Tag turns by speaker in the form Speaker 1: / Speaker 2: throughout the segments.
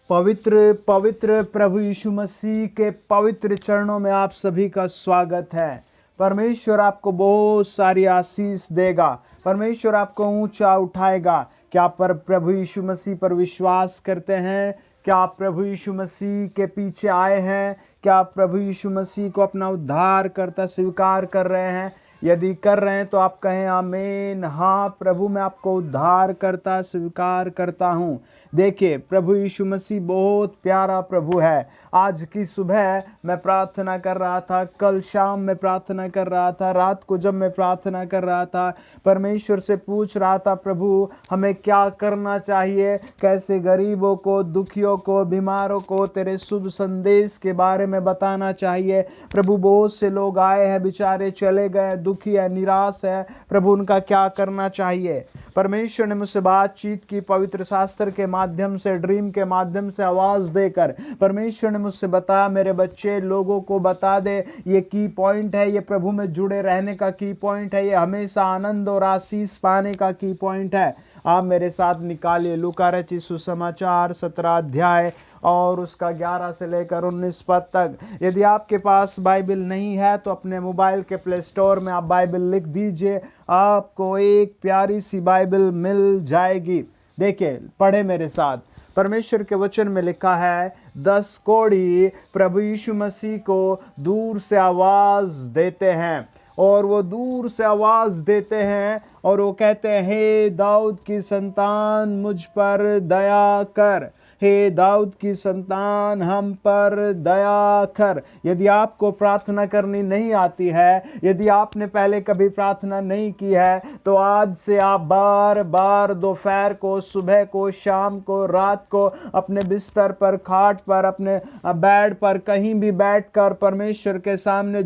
Speaker 1: पवित्र पवित्र प्रभु यीशु मसीह के पवित्र चरणों में आप सभी का स्वागत है। परमेश्वर आपको बहुत सारी आशीष देगा। परमेश्वर आपको ऊंचा उठाएगा। क्या आप प्रभु यीशु मसीह पर विश्वास करते हैं? क्या आप प्रभु यीशु मसीह के पीछे आए हैं? क्या आप प्रभु यीशु मसीह को अपना उद्धार करता स्वीकार कर रहे हैं? यदि कर रहे हैं तो आप कहें आमीन। हाँ प्रभु, मैं आपको उद्धार करता स्वीकार करता हूँ। देखिए, प्रभु यीशु मसीह बहुत प्यारा प्रभु है। आज की सुबह मैं प्रार्थना कर रहा था, कल शाम में प्रार्थना कर रहा था, रात को जब मैं प्रार्थना कर रहा था, परमेश्वर से पूछ रहा था, प्रभु हमें क्या करना चाहिए, कैसे गरीबों को, दुखियों को, बीमारों को तेरे शुभ संदेश के बारे में बताना चाहिए। प्रभु बहुत से लोग आए हैं, बेचारे चले गए, दुखी है, निराश है। प्रभु उनका क्या करना चाहिए? परमेश्वर ने मुझसे बातचीत की पवित्र शास्त्र के माध्यम से, ड्रीम के माध्यम से आवाज देकर। परमेश्वर ने मुझसे बताया, मेरे बच्चे लोगों को बता दे, ये की पॉइंट है, ये प्रभु में जुड़े रहने का की पॉइंट है, ये हमेशा आनंद और आशीष पाने का की पॉइंट है। आप मेरे साथ निकालिए लूका रचित सुसमाचार 17 अध्याय और उसका 11 से लेकर 19 पद तक। यदि आपके पास बाइबल नहीं है तो अपने मोबाइल के प्ले स्टोर में आप बाइबल लिख दीजिए, आपको एक प्यारी सी बाइबल मिल जाएगी। देखिए, पढ़े मेरे साथ। परमेश्वर के वचन में लिखा है, 10 कोढ़ी प्रभु यीशु मसीह को दूर से आवाज देते हैं, और वो दूर से आवाज देते हैं और वो कहते हैं, हे दाऊद की संतान मुझ पर दया कर, हे दाऊद की संतान हम पर दया कर। यदि आपको प्रार्थना करनी नहीं आती है, यदि आपने पहले कभी प्रार्थना नहीं की है, तो आज से आप बार बार दोपहर को, सुबह को, शाम को, रात को अपने बिस्तर पर, खाट पर, अपने बेड पर, कहीं भी बैठकर परमेश्वर के सामने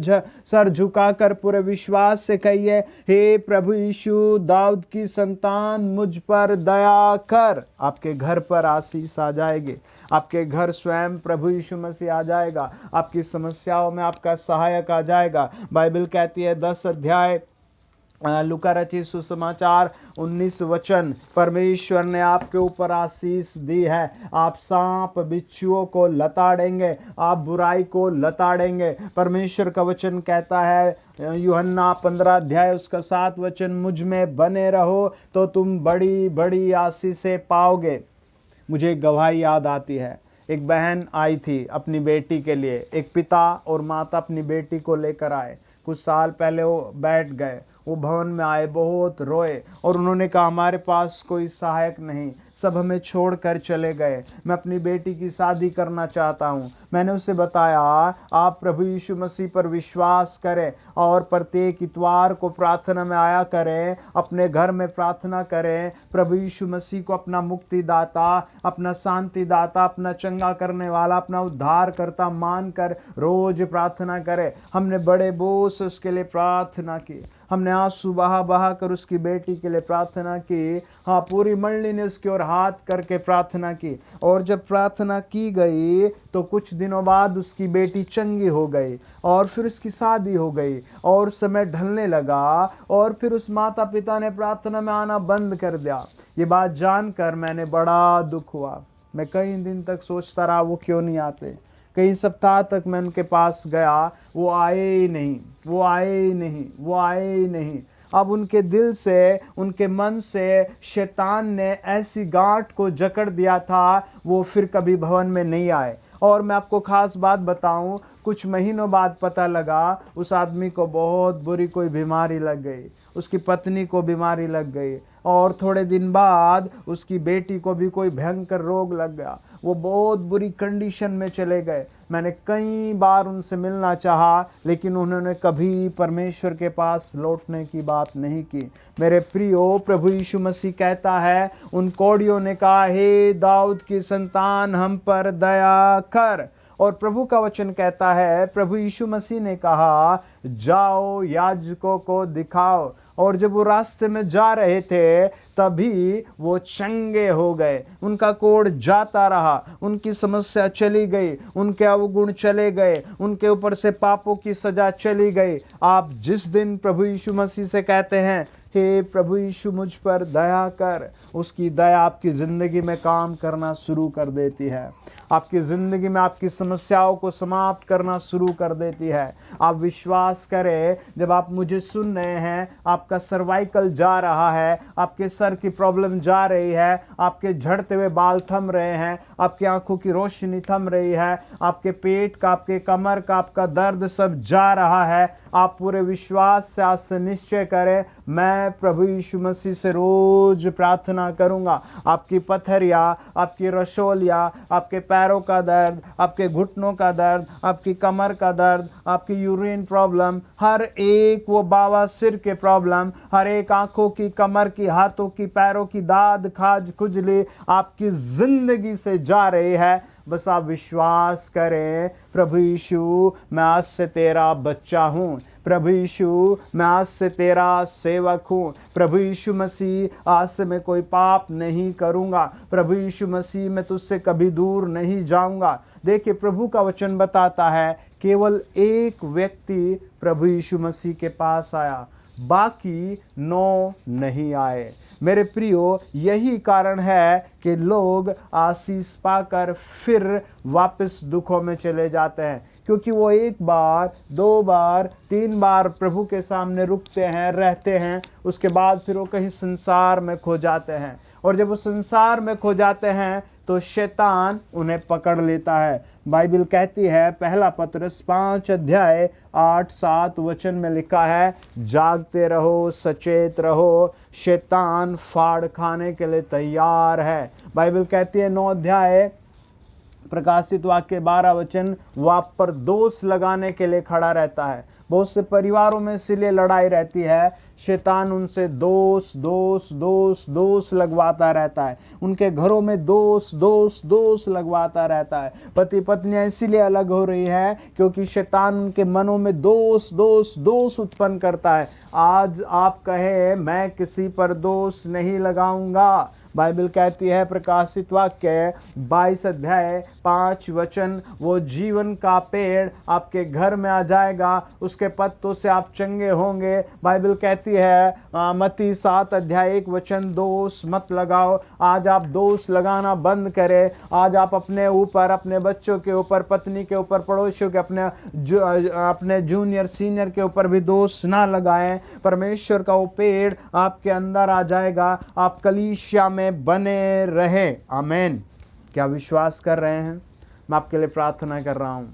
Speaker 1: सर झुकाकर पूरे विश्वास से कहिए, हे प्रभु यीशु, दाऊद की संतान मुझ पर दया कर। आपके घर पर आशीष आ जाएगी। आपके घर स्वयं प्रभु यीशु मसीह आ जाएगा। आपकी समस्याओं में आपका सहायक आ जाएगा। बाइबल कहती है 10 अध्याय लूका रचित सुसमाचार 19 वचन, परमेश्वर ने आपके ऊपर आशीष दी है। आप सांप बिच्छुओं को लताड़ेंगे, आप बुराई को लताड़ेंगे। परमेश्वर का वचन कहता है, यूहन्ना 15 अध्याय उसका 7 वचन, मुझ में बने रहो तो तुम बड़ी बड़ी आशीषें पाओगे। मुझे एक गवाही याद आती है। एक बहन आई थी अपनी बेटी के लिए। एक पिता और माता अपनी बेटी को लेकर आए। कुछ साल पहले वो बैठ गए, वो भवन में आए, बहुत रोए और उन्होंने कहा, हमारे पास कोई सहायक नहीं, सब हमें छोड़कर चले गए। मैं अपनी बेटी की शादी करना चाहता हूँ। मैंने उसे बताया, आप प्रभु यीशु मसीह पर विश्वास करें और प्रत्येक इतवार को प्रार्थना में आया करें, अपने घर में प्रार्थना करें, प्रभु यीशु मसीह को अपना मुक्तिदाता, अपना शांतिदाता, अपना चंगा करने वाला, अपना उद्धार करता मानकर रोज प्रार्थना करें। हमने बड़े बोझ से उसके लिए प्रार्थना की। हमने आंसू बहा बहा कर उसकी बेटी के लिए प्रार्थना की। हाँ, पूरी मंडली ने उसकी ओर हाथ करके प्रार्थना की। और जब प्रार्थना की गई तो कुछ दिनों बाद उसकी बेटी चंगी हो गई और फिर उसकी शादी हो गई और समय ढलने लगा और फिर उस माता पिता ने प्रार्थना में आना बंद कर दिया। ये बात जानकर मैंने बड़ा दुख हुआ। मैं कई दिन तक सोचता रहा, वो क्यों नहीं आते। कई सप्ताह तक मैं उनके पास गया, वो आए ही नहीं, वो आए ही नहीं, वो आए ही नहीं। अब उनके दिल से, उनके मन से शैतान ने ऐसी गांठ को जकड़ दिया था, वो फिर कभी भवन में नहीं आए। और मैं आपको खास बात बताऊं, कुछ महीनों बाद पता लगा उस आदमी को बहुत बुरी कोई बीमारी लग गई, उसकी पत्नी को बीमारी लग गई और थोड़े दिन बाद उसकी बेटी को भी कोई भयंकर रोग लग गया। वो बहुत बुरी कंडीशन में चले गए। मैंने कई बार उनसे मिलना चाहा, लेकिन उन्होंने कभी परमेश्वर के पास लौटने की बात नहीं की। मेरे प्रियो, प्रभु यीशु मसीह कहता है, उन कोढ़ियों ने कहा, हे दाऊद की संतान हम पर दया कर। और प्रभु का वचन कहता है, प्रभु यीशु मसीह ने कहा, जाओ याजकों को दिखाओ। और जब वो रास्ते में जा रहे थे तभी वो चंगे हो गए। उनका कोढ़ जाता रहा, उनकी समस्या चली गई, उनके अवगुण चले गए, उनके ऊपर से पापों की सजा चली गई। आप जिस दिन प्रभु यीशु मसीह से कहते हैं, हे प्रभु यीशु मुझ पर दया कर, उसकी दया आपकी जिंदगी में काम करना शुरू कर देती है। आपकी ज़िंदगी में आपकी समस्याओं को समाप्त करना शुरू कर देती है। आप विश्वास करें, जब आप मुझे सुन रहे हैं, आपका सर्वाइकल जा रहा है, आपके सर की प्रॉब्लम जा रही है, आपके झड़ते हुए बाल थम रहे हैं, आपकी आंखों की रोशनी थम रही है, आपके पेट का, आपके कमर का, आपका दर्द सब जा रहा है, आप पूरे विश्वास से आज से निश्चय करें, मैं प्रभु यीशु मसीह से रोज प्रार्थना करूंगा। आपकी पथरिया, आपकी रसोलिया, आपके पैरों का दर्द, आपके घुटनों का दर्द, आपकी कमर का दर्द, आपकी यूरिन प्रॉब्लम, हर एक वो बवासीर के प्रॉब्लम, हर एक आंखों की, कमर की, हाथों की, पैरों की दाद, खाज, खुजली आपकी जिंदगी से जा रही है। बस आप विश्वास करें, प्रभु यीशु मैं आज से तेरा बच्चा हूँ, प्रभु यीशु मैं आज से तेरा सेवक हूँ, प्रभु यीशु मसीह आज से मैं कोई पाप नहीं करूँगा, प्रभु यीशु मसीह मैं तुझसे कभी दूर नहीं जाऊँगा। देखिए, प्रभु का वचन बताता है केवल एक व्यक्ति प्रभु यीशु मसीह के पास आया, बाकी 9 नहीं आए। मेरे प्रियो, यही कारण है कि लोग आशीष पाकर फिर वापस दुखों में चले जाते हैं, क्योंकि वो 1 बार, 2 बार, 3 बार प्रभु के सामने रुकते हैं, रहते हैं, उसके बाद फिर वो कहीं संसार में खो जाते हैं। और जब वो संसार में खो जाते हैं तो शैतान उन्हें पकड़ लेता है। बाइबल कहती है, पहला पतरस 5 अध्याय 8-7 वचन में लिखा है, जागते रहो, सचेत रहो, शैतान फाड़ खाने के लिए तैयार है। बाइबल कहती है 9 अध्याय प्रकाशित वाक्य 12 वचन, वो आप पर दोष लगाने के लिए खड़ा रहता है। बहुत से परिवारों में इसीलिए लड़ाई रहती है, शैतान उनसे दोष दोष दोष दोष लगवाता रहता है, उनके घरों में दोष दोष दोष लगवाता रहता है। पति पत्नियां इसीलिए अलग हो रही है क्योंकि शैतान उनके मनों में दोष दोष दोष उत्पन्न करता है। आज आप कहे, मैं किसी पर दोष नहीं लगाऊंगा। बाइबल कहती है प्रकाशित वाक्य 22 अध्याय 5 वचन, वो जीवन का पेड़ आपके घर में आ जाएगा, उसके पत्तों से आप चंगे होंगे। बाइबल कहती है मत्ती 7 अध्याय 1 वचन, दोष मत लगाओ। आज आप दोष लगाना बंद करें। आज आप अपने ऊपर, अपने बच्चों के ऊपर, पत्नी के ऊपर, पड़ोसियों के, अपने जूनियर सीनियर के ऊपर भी दोष ना लगाएं। परमेश्वर का वो पेड़ आपके अंदर आ जाएगा, आप कलीसिया में बने रहे। आमीन। क्या विश्वास कर रहे हैं? मैं आपके लिए प्रार्थना कर रहा हूं।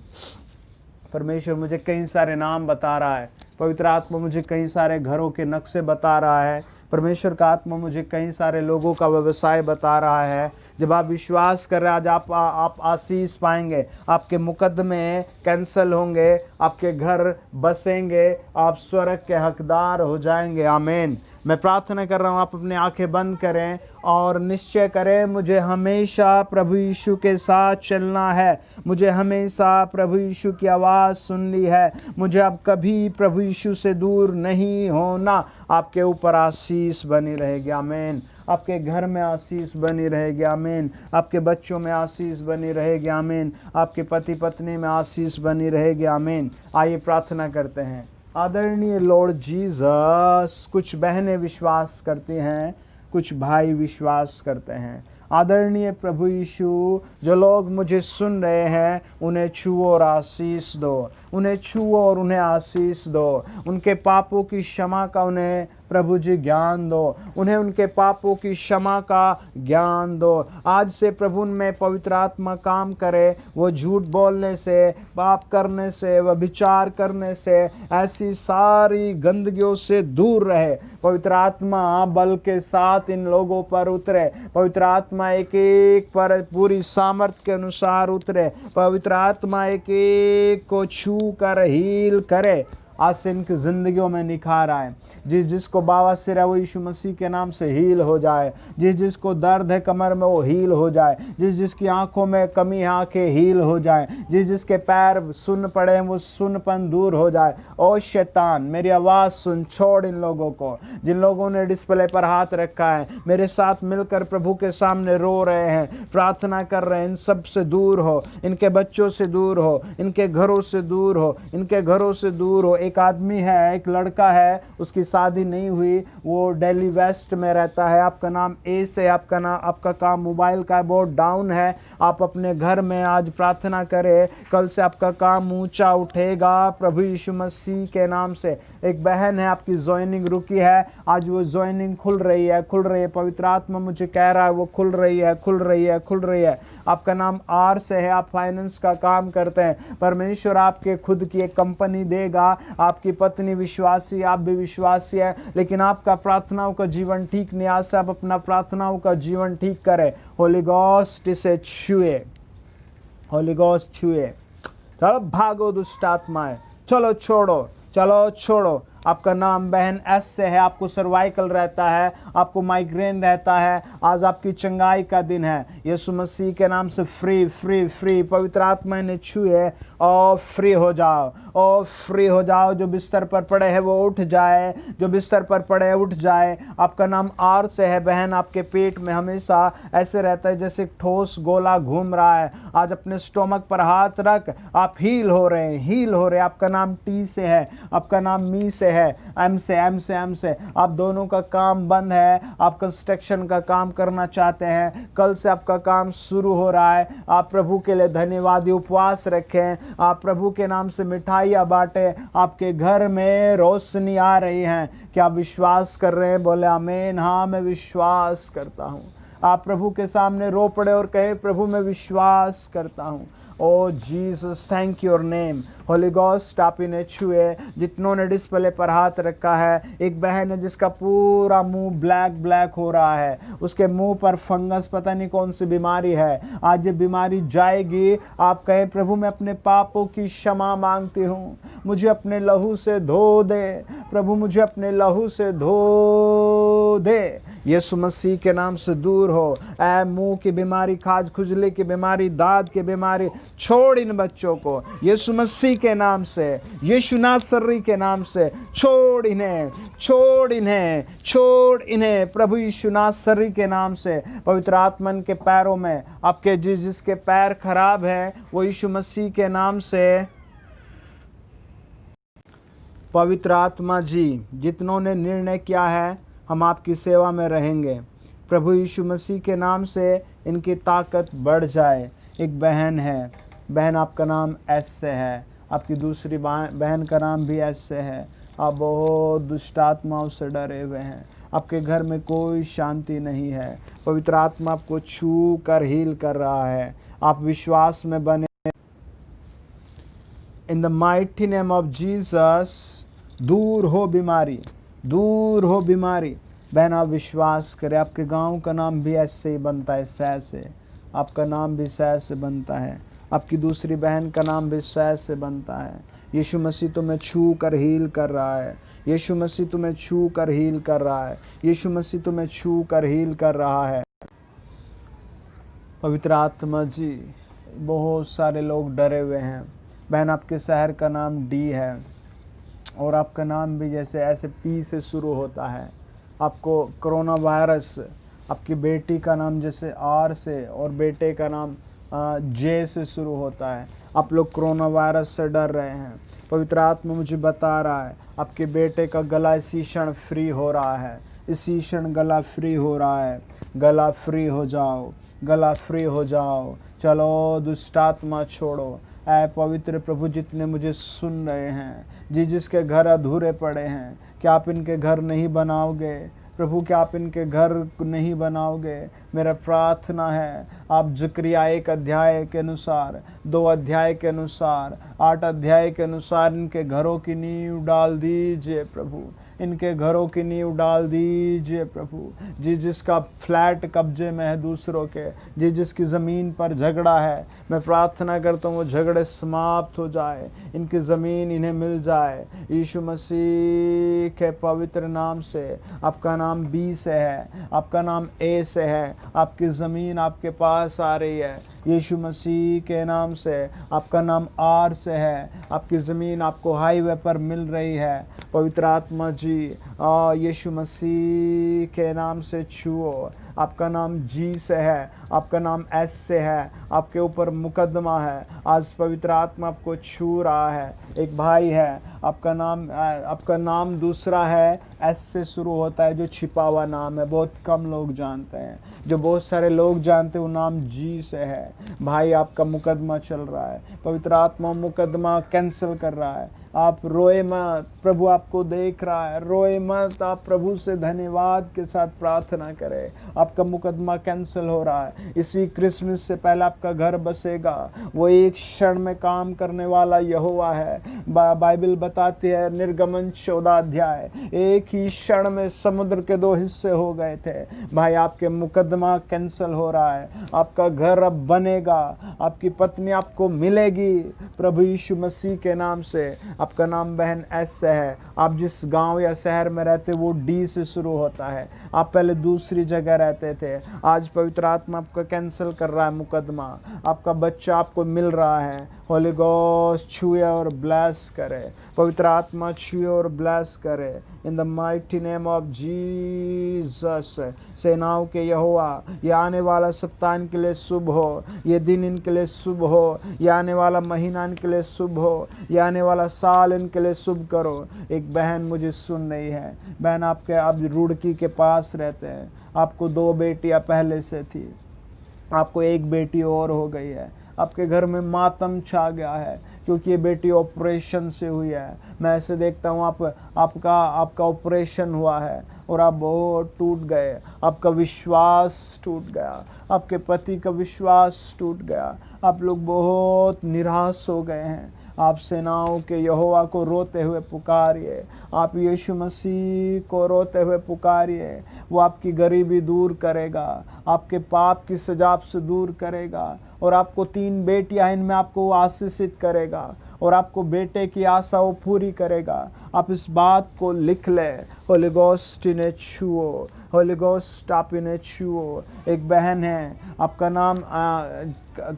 Speaker 1: परमेश्वर मुझे कई सारे नाम बता रहा है, पवित्र आत्मा मुझे कई सारे घरों के नक्शे बता रहा है, परमेश्वर का आत्मा मुझे कई सारे लोगों का व्यवसाय बता रहा है। जब आप विश्वास कर रहे हैं, आज आप आशीष पाएंगे, आपके मुकदमे कैंसल होंगे, आपके घर बसेंगे, आप स्वर्ग के हकदार हो जाएंगे। आमीन। मैं प्रार्थना कर रहा हूँ, आप अपनी आंखें बंद करें और निश्चय करें, मुझे हमेशा प्रभु यीशु के साथ चलना है, मुझे हमेशा प्रभु यीशु की आवाज़ सुननी है, मुझे अब कभी प्रभु यीशु से दूर नहीं होना। आपके ऊपर आशीष बनी रहेगी। आमीन। आपके घर में आशीष बनी रहेगी। आमीन। आपके बच्चों में आशीष बनी रहेगी। आमीन। आपके पति पत्नी में आशीष बनी रहेगी। आमीन। आइए प्रार्थना करते हैं। आदरणीय लॉर्ड जीसस, कुछ बहनें विश्वास करती हैं, कुछ भाई विश्वास करते हैं। आदरणीय प्रभु यीशु, जो लोग मुझे सुन रहे हैं, उन्हें छुओ और आशीष दो, उन्हें छुओ और उन्हें आशीष दो। उनके पापों की क्षमा का उन्हें प्रभु जी ज्ञान दो, उन्हें उनके पापों की क्षमा का ज्ञान दो। आज से प्रभु उनमें पवित्र आत्मा काम करे, वो झूठ बोलने से, पाप करने से, व्यभिचार करने से, ऐसी सारी गंदगियों से दूर रहे। पवित्र आत्मा बल के साथ इन लोगों पर उतरे। पवित्र आत्मा एक एक पर पूरी सामर्थ्य के अनुसार उतरे। पवित्र आत्मा एक एक को छू कर हील करे। आज से इनकी जिंदगियों में निखार आए। जिसको बवासीर है वो यीशु मसीह के नाम से हील हो जाए। जिसको दर्द है कमर में वो हील हो जाए। जिसकी आंखों में कमी है आंखें हील हो जाए। जिसके पैर सुन पड़े हैं वो सुनपन दूर हो जाए। ओ शैतान, मेरी आवाज़ सुन, छोड़ इन लोगों को। जिन लोगों ने डिस्प्ले पर हाथ रखा है, मेरे साथ मिलकर प्रभु के सामने रो रहे हैं, प्रार्थना कर रहे हैं, इन सब से दूर हो, इनके बच्चों से दूर हो, इनके घरों से दूर हो, इनके घरों से दूर हो। एक आदमी है, एक लड़का है, उसकी शादी नहीं हुई वो दिल्ली वेस्ट में रहता है, आपका नाम ए से, आपका काम मोबाइल का बहुत डाउन है, आप अपने घर में आज प्रार्थना करें, कल से आपका काम ऊंचा उठेगा प्रभु यीशु मसीह के नाम से। एक बहन है आपकी ज्वाइनिंग रुकी है, आज वो ज्वाइनिंग खुल रही है, पवित्र आत्मा मुझे कह रहा है वो खुल रही है। आपका नाम आर से है, आप फाइनेंस का काम करते हैं, परमेश्वर आपके खुद की एक कंपनी देगा। आपकी पत्नी विश्वासी, आप भी विश्वासी है, लेकिन आपका प्रार्थनाओं का जीवन ठीक नहीं, आज से आप अपना प्रार्थनाओं का जीवन ठीक करें। होली गोस्ट इसे छुए, होली गोस्ट छुए। चलो भागो दुष्ट आत्माएं, चलो छोड़ो। आपका नाम बहन एस से है, आपको सर्वाइकल रहता है, आपको माइग्रेन रहता है, आज आपकी चंगाई का दिन है। यीशु मसीह के नाम से फ्री पवित्र आत्मा ने छुए और फ्री हो जाओ। जो बिस्तर पर पड़े हैं वो उठ जाए, आपका नाम आर से है बहन, आपके पेट में हमेशा ऐसे रहता है जैसे ठोस गोला घूम रहा है, आज अपने स्टोमक पर हाथ रख, आप हील हो रहे हैं। आपका नाम टी से है, आपका नाम मी से है, एम से। आप दोनों का काम बंद है, आप कंस्ट्रक्शन का काम करना चाहते हैं, कल से आपका काम शुरू हो रहा है। आप प्रभु के लिए धन्यवादी उपवास रखें, आप प्रभु के नाम से मिठाइयाँ बांटे, आपके घर में रोशनी आ रही है। क्या आप विश्वास कर रहे हैं? बोले आमीन। हाँ मैं विश्वास करता हूँ। आप प्रभु के सामने रो पड़े और कहे प्रभु मैं विश्वास करता हूँ। O Jesus thank your name. Holy ghost आप इन्हें छुए जितनों ने डिस्प्ले पर हाथ रखा है। एक बहन है जिसका पूरा मुंह ब्लैक हो रहा है, उसके मुंह पर फंगस, पता नहीं कौन सी बीमारी है, आज ये बीमारी जाएगी। आप कहे प्रभु मैं अपने पापों की क्षमा मांगती हूँ, मुझे अपने लहू से धो दे प्रभु, मुझे अपने लहू से धो दे। यीशु मसीह के नाम से दूर हो ऐ मुंह की बीमारी, खाज खुजली की बीमारी, दांत की बीमारी, छोड़ इन बच्चों को यीशु मसीह के नाम से, यीशु नासरी के नाम से छोड़ इन्हें प्रभु यीशु नासरी के नाम से। पवित्र आत्मन के पैरों में आपके जिसके पैर खराब है वो यीशु मसीह के नाम से, पवित्र आत्मा जी जितनों ने निर्णय किया है हम आपकी सेवा में रहेंगे, प्रभु यीशु मसीह के नाम से इनकी ताकत बढ़ जाए। एक बहन है, बहन आपका नाम एस से है, आपकी दूसरी बहन का नाम भी एस से है, आप बहुत दुष्ट आत्माओं से डरे हुए हैं, आपके घर में कोई शांति नहीं है, पवित्र आत्मा आपको छू कर हील कर रहा है, आप विश्वास में बने। In the mighty name of Jesus दूर हो बीमारी। बहन आप विश्वास करें, आपके गांव का नाम भी ऐसे ही बनता है, सै से, आपका नाम भी सै से बनता है, आपकी दूसरी बहन का नाम भी सै से बनता है। यीशु मसीह तुम्हें छू कर हील कर रहा है, यीशु मसीह तुम्हें छू कर हील कर रहा है, यीशु मसीह तुम्हें छू कर हील कर रहा है। पवित्र आत्मा जी बहुत सारे लोग डरे हुए हैं। बहन आपके शहर का नाम डी है और आपका नाम भी जैसे ऐसे पी से शुरू होता है। आपको कोरोना वायरस, आपकी बेटी का नाम जैसे आर से और बेटे का नाम जे से शुरू होता है। आप लोग कोरोना वायरस से डर रहे हैं, पवित्र आत्मा मुझे बता रहा है आपके बेटे का गला इसी क्षण फ्री हो रहा है, इसी क्षण गला फ्री हो रहा है। गला फ्री हो जाओ। चलो दुष्ट आत्मा छोड़ो। ऐ पवित्र प्रभु जितने मुझे सुन रहे हैं, जिसके घर अधूरे पड़े हैं, क्या आप इनके घर नहीं बनाओगे प्रभु? क्या आप इनके घर नहीं बनाओगे? मेरा प्रार्थना है आप ज़करिया 1 अध्याय के अनुसार, 2 अध्याय के अनुसार, 8 अध्याय के अनुसार इनके घरों की नींव डाल दीजिए प्रभु, इनके घरों की नींव डाल दीजिए प्रभु। जिसका फ्लैट कब्जे में है दूसरों के, जिसकी ज़मीन पर झगड़ा है, मैं प्रार्थना करता हूँ वो झगड़े समाप्त हो जाए, इनकी ज़मीन इन्हें मिल जाए यीशु मसीह के पवित्र नाम से। आपका नाम बी से है, आपका नाम ए से है, आपकी ज़मीन आपके पास आ रही है यीशु मसीह के नाम से। आपका नाम आर से है, आपकी ज़मीन आपको हाईवे पर मिल रही है पवित्र आत्मा जी। यीशु मसीह के नाम से छुओ, आपका नाम जी से है, आपका नाम एस से है, आपके ऊपर मुकदमा है। आज पवित्र आत्मा आपको छू रहा है। एक भाई है, आपका नाम दूसरा है, एस से शुरू होता है, जो छिपा हुआ नाम है, बहुत कम लोग जानते हैं। जो बहुत सारे लोग जानते हैं वो नाम जी से है। भाई आपका मुकदमा चल रहा है, पवित्र आत्मा मुकदमा कैंसिल कर रहा है। आप रोए मत, प्रभु आपको देख रहा है, रोए मत। आप प्रभु से धन्यवाद के साथ प्रार्थना करें। आपका मुकदमा कैंसिल हो रहा है। इसी क्रिसमस से पहले आपका घर बसेगा। वो एक क्षण में काम करने वाला यहोवा है। बाइबल बताती है, निर्गमन 14 अध्याय, एक ही क्षण में समुद्र के 2 हिस्से हो गए थे। भाई आपके मुकदमा कैंसिल हो रहा है। आपका घर अब बनेगा, आपकी पत्नी आपको मिलेगी प्रभु यीशु मसीह के नाम से। आपका नाम बहन एस से है। आप जिस गांव या शहर में रहते वो डी से शुरू होता है। आप पहले दूसरी जगह रहते थे। आज पवित्र आत्मा आपका कैंसिल कर रहा है मुकदमा। आपका बच्चा आपको मिल रहा है। होली गोस्ट छुए और ब्लेस करे, पवित्र आत्मा छुए और ब्लेस करे। In the mighty name of Jesus. सेनाओं के यहोवा, ये आने वाला सप्ताह इनके लिए शुभ हो, ये दिन इनके लिए शुभ हो, ये आने वाला महीना इनके लिए शुभ हो, ये आने वाला साल इनके लिए शुभ करो। एक बहन मुझे सुन रही है। बहन आपके अब रुड़की के पास रहते हैं। आपको 2 बेटियां पहले से थी, आपको 1 बेटी और हो गई है। आपके घर में मातम छा गया है क्योंकि ये बेटी ऑपरेशन से हुई है। मैं ऐसे देखता हूँ आपका ऑपरेशन हुआ है और आप बहुत टूट गए। आपका विश्वास टूट गया, आपके पति का विश्वास टूट गया। आप लोग बहुत निराश हो गए हैं। आप सेनाओं के यहोवा को रोते हुए पुकारिए। आप यीशु मसीह को रोते हुए पुकारिए। वो आपकी गरीबी दूर करेगा, आपके पाप की सजा से दूर करेगा। और आपको 3 बेटियां, इनमें आपको आशीषित करेगा और आपको बेटे की आशा वो पूरी करेगा। आप इस बात को लिख ले। होली गोस्ट इन्हें छुओ, होली गोस्ट आप इन्हें छुओ। एक बहन है, आपका नाम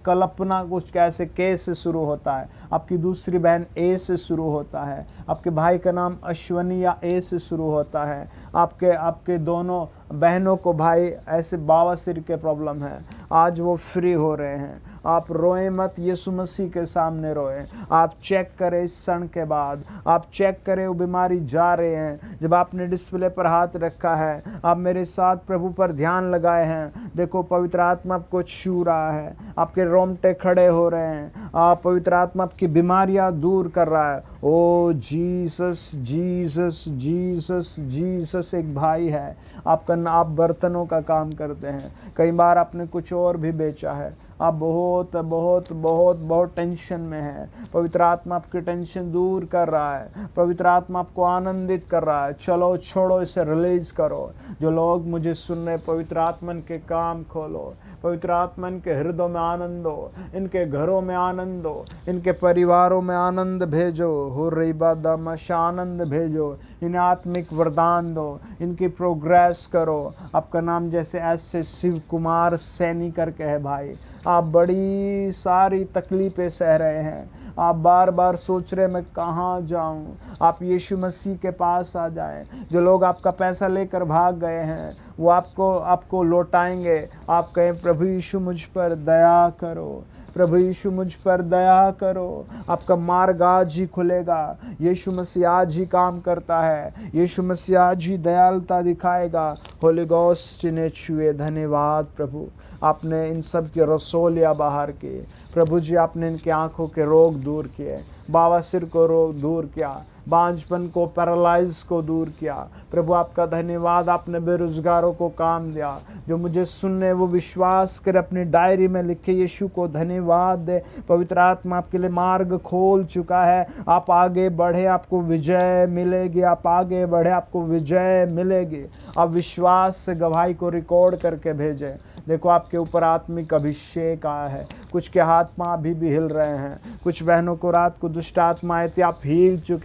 Speaker 1: कल्पना कुछ कैसे के से शुरू होता है। आपकी दूसरी बहन ए से शुरू होता है। आपके भाई का नाम अश्वनी या ए से शुरू होता है। आपके दोनों बहनों को भाई ऐसे बवासीर के प्रॉब्लम है, आज वो फ्री हो रहे हैं। आप रोए मत, यीशु मसीह के सामने रोए। आप चेक करें इस क्षण के बाद, आप चेक करें वो बीमारी जा रहे हैं। जब आपने डिस्प्ले पर हाथ रखा है, आप मेरे साथ प्रभु पर ध्यान लगाए हैं, देखो पवित्र आत्मा आपको छू रहा है। आपके रोंगटे खड़े हो रहे हैं। आप पवित्र आत्मा आपकी बीमारियां दूर कर रहा है। ओ जीसस जीसस जीसस जीसस। एक भाई है, आप बर्तनों का काम करते हैं। कई बार आपने कुछ और भी बेचा है। आप बहुत बहुत बहुत बहुत टेंशन में हैं। पवित्र आत्मा आपकी टेंशन दूर कर रहा है। पवित्र आत्मा आपको आनंदित कर रहा है। चलो छोड़ो, इसे रिलीज करो। जो लोग मुझे सुन रहे, पवित्र आत्मन के काम खोलो। पवित्र आत्मन के हृदय में आनंद हो, इनके घरों में आनंद हो, इनके परिवारों में आनंद भेजो। हो रही बात आनंद भेजो। इन्हें आत्मिक वरदान दो, इनकी प्रोग्रेस करो। आपका नाम जैसे ऐसे शिव कुमार सैनी करके है भाई। आप बड़ी सारी तकलीफें सह रहे हैं। आप बार बार सोच रहे मैं कहाँ जाऊं। आप यीशु मसीह के पास आ जाएं। जो लोग आपका पैसा लेकर भाग गए हैं वो आपको लौटाएंगे। आप कहें प्रभु यीशु मुझ पर दया करो, प्रभु यीशु मुझ पर दया करो। आपका मार्ग आज ही खुलेगा। यीशु मसीह आज ही काम करता है। यीशु मसीह आज ही दयालुता दिखाएगा। होली गोस्ट इन्हें छुए। धन्यवाद प्रभु, आपने इन सब के रसोलिया बाहर किए। प्रभु जी आपने इनके आंखों के रोग दूर किए, बवासीर को रोग दूर किया, बांझपन को, पैरालाइज को दूर किया। प्रभु आपका धन्यवाद, आपने बेरोजगारों को काम दिया। जो मुझे सुनने वो विश्वास कर अपनी डायरी में लिखे। यीशु को धन्यवाद दे। पवित्र आत्मा आपके लिए मार्ग खोल चुका है। आप आगे बढ़े, आपको विजय मिलेगी। आप आगे बढ़े, आपको विजय मिलेगी। आप विश्वास से गवाही को रिकॉर्ड करके भेजें। देखो आपके ऊपर आत्मिक अभिषेक आया है। कुछ के हाथ पांव अभी भी हिल रहे हैं। कुछ बहनों को रात को दुष्ट आत्मा आए थे, आप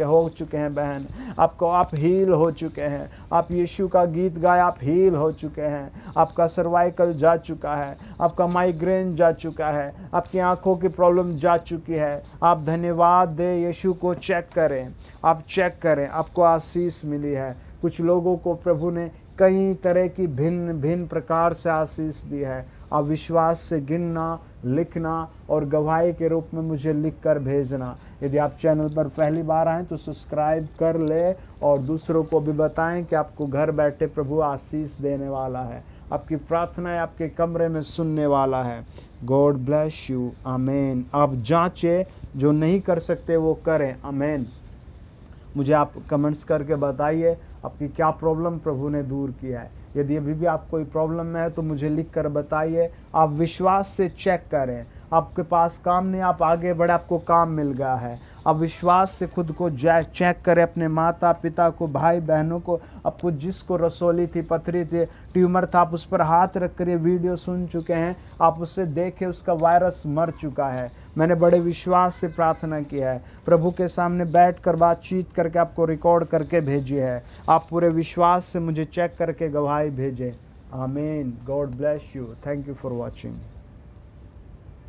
Speaker 1: हो चुके हैं बहन। आप हील हो चुके हैं। आप यीशु का गीत गाए, आप हील हो चुके हैं। आपका सर्वाइकल जा चुका है, आपका माइग्रेन जा चुका है, आपकी आंखों की प्रॉब्लम जा चुकी है। आप धन्यवाद दे। यीशु को चेक करें, आप चेक करें, आपको आशीष मिली है। कुछ लोगों को प्रभु ने कई तरह की भिन्न भिन्न प्रकार से आशीष दी है। आप विश्वास से गिनना, लिखना और गवाही के रूप में मुझे लिख कर भेजना। यदि आप चैनल पर पहली बार आएँ तो सब्सक्राइब कर ले और दूसरों को भी बताएं कि आपको घर बैठे प्रभु आशीष देने वाला है, आपकी प्रार्थनाएं आपके कमरे में सुनने वाला है। God bless you. आमेन। आप जांचे, जो नहीं कर सकते वो करें। आमेन। मुझे आप कमेंट्स करके बताइए आपकी क्या प्रॉब्लम प्रभु ने दूर किया है। यदि अभी भी आप कोई प्रॉब्लम में है तो मुझे लिख कर बताइए। आप विश्वास से चेक करें, आपके पास काम नहीं, आप आगे बढ़े, आपको काम मिल गया है। आप विश्वास से खुद को चेक करें, अपने माता पिता को, भाई बहनों को, आपको जिसको रसोली थी, पथरी थी, ट्यूमर था, आप उस पर हाथ रख कर ये वीडियो सुन चुके हैं, आप उससे देखें उसका वायरस मर चुका है। मैंने बड़े विश्वास से प्रार्थना किया है, प्रभु के सामने बैठकर बातचीत करके आपको रिकॉर्ड करके भेजी है। आप पूरे विश्वास से मुझे चेक करके गवाही भेजें। आमीन। God bless you. Thank you for watching.